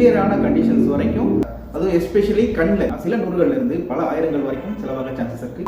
சிவியரான conditions வரைக்கும், அதுவும் especially கண்ணில் சில நூறுகள்ல இருந்து பல ஆயிரங்கள் வரைக்கும் செலவாக சான்சஸ் இருக்கு.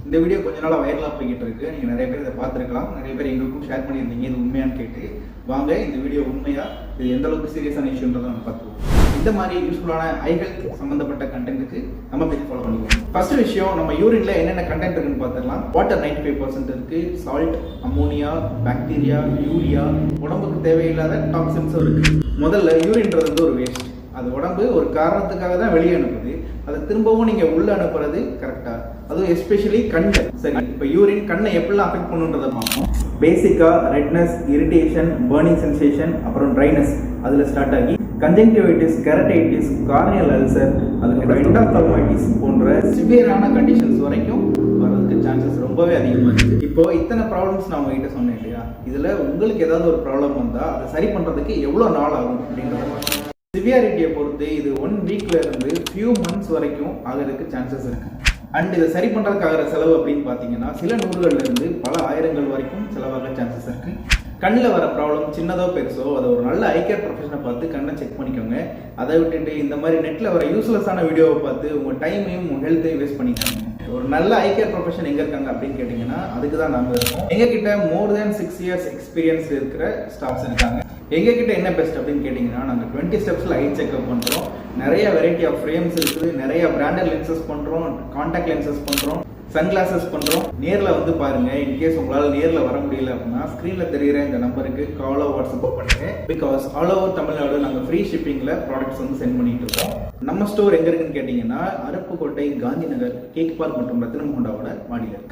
இந்த வீடியோ கொஞ்ச நாளா வைரலா போய்கிட்டு இருக்கு. நீங்க நிறைய பேர் இதை பார்த்துருக்கலாம், நிறைய பேர் எங்களுக்கும் ஷேர் பண்ணியிருந்தீங்க இது உண்மையான்னு கேட்டு. வாங்க இந்த வீடியோ உண்மையா, இது எந்த அளவுக்கு சீரியஸான இஷ்யூன்றதை நம்ம பார்த்துருவோம். இந்த மாதிரி யூஸ்ஃபுல்லான ஐ ஹெல்த் சம்பந்தப்பட்ட கண்டென்ட்டுக்கு நம்ம பேஜ் ஃபாலோ பண்ணிக்குவோம். ஃபர்ஸ்ட் விஷயம், நம்ம யூரின்ல என்னென்ன கண்டென்ட் இருக்குன்னு பார்த்துடலாம். வாட்டர் 95% இருக்கு, சால்ட், அமோனியா, பாக்டீரியா, யூரியா, உடம்புக்கு தேவையில்லாத டாக்ஸின்ஸும் இருக்கு. முதல்ல யூரின்றது வந்து ஒரு வேஸ்ட். அது உடம்பு ஒரு காரணத்துக்காக தான் வெளியே அனுப்புது, அதை திரும்பவும் நீங்க உள்ள அனுப்புறது கரெக்டா, அதுவும் எஸ்பெஷலி கண்ணு. சரி, இப்போ யூரின் கண்ணை எப்படிலாம் அஃபெக்ட் பண்ணுன்றதை பார்ப்போம். பேசிக்கா ரெட்னஸ், இரிட்டேஷன், பர்னிங் சென்சேஷன், அப்புறம் ட்ரைனஸ் அதில் ஸ்டார்ட் ஆகி கன்ஜங்டிவைட்டிஸ், கெரட்டைட்டிஸ், கார்னியல் அல்சர், அதுக்கப்புறம் எண்டோகார்டைட்டிஸ் போன்ற சிவியரான கண்டிஷன்ஸ் வரைக்கும் வரதுக்கு சான்சஸ் ரொம்பவே அதிகமாக இருக்குது. இப்போ இத்தனை ப்ராப்ளம்ஸ் நான் உங்ககிட்ட சொன்னேன் இல்லையா, இதில் உங்களுக்கு ஏதாவது ஒரு ப்ராப்ளம் வந்தால் அதை சரி பண்ணுறதுக்கு எவ்வளோ நாள் ஆகும் அப்படின்றத சிவியாரிட்டியை பொறுத்து இது 1 வீக்ல இருந்து ஃபியூ மந்த்ஸ் வரைக்கும் ஆகிறதுக்கு சான்சஸ் இருக்கு. அண்ட் இதை சரி பண்ணுறதுக்கு ஆகிற செலவு அப்படின்னு பார்த்தீங்கன்னா சில நூறுகள்ல இருந்து பல ஆயிரங்கள் வரைக்கும் செலவாக சான்சஸ் இருக்கு. கண்ணில் வர ப்ராப்ளம் சின்னதோ பெருசோ அதை ஒரு நல்ல ஐ கேர் ப்ரொஃபஷனை பார்த்து கண்ணை செக் பண்ணிக்கோங்க. அதை விட்டுட்டு இந்த மாதிரி நெட்டில் வர யூஸ்லெஸ்ஸான வீடியோவை பார்த்து உங்கள் டைமையும் உங்கள் ஹெல்த்தையும் வேஸ்ட் பண்ணிக்காங்க. ஒரு நல்ல ஐ கேர் ப்ரொஃபஷன் எங்கே இருக்காங்க அப்படின்னு கேட்டிங்கன்னா அதுக்கு தான் நாங்கள் இருக்கோம். எங்ககிட்ட மோர் தேன் 6 இயர்ஸ் எக்ஸ்பீரியன்ஸ் இருக்கிற ஸ்டாஃப்ஸ் இருக்காங்க. எங்ககிட்ட என்ன பெஸ்ட் அப்படின்னு கேட்டிங்கன்னா நாங்கள் 20 ஸ்டெப்ஸில் ஐ செக்அப் பண்ணுறோம். நிறைய வெரைட்டி ஆஃப் ஃப்ரேம்ஸ் இருக்குது, நிறைய பிராண்டட் லென்சஸ் பண்ணுறோம், கான்டாக்ட் லென்சஸ் பண்ணுறோம், சன்கிளாசஸ் பண்ணுறோம். நேரில் வந்து பாருங்கள். இன்கேஸ் உங்களால் நேரில் வர முடியல அப்படின்னா ஸ்க்ரீனில் தெரிகிற இந்த நம்பருக்கு காலோ வாட்ஸ்அப்போ பண்ணுங்க. பிகாஸ் ஆல் ஓவர் தமிழ்நாடு நாங்கள் ஃப்ரீ ஷிப்பிங்கில் ப்ராடக்ட்ஸ் வந்து சென்ட் பண்ணிட்டு இருக்கோம். நம்ம ஸ்டோர் எங்கே இருக்குன்னு கேட்டிங்கன்னா அருப்புக்கோட்டை, காந்தி நகர், கேக் பார்க் மற்றும் ரத்தினமோண்டாவோட மாடியில் இருக்கு.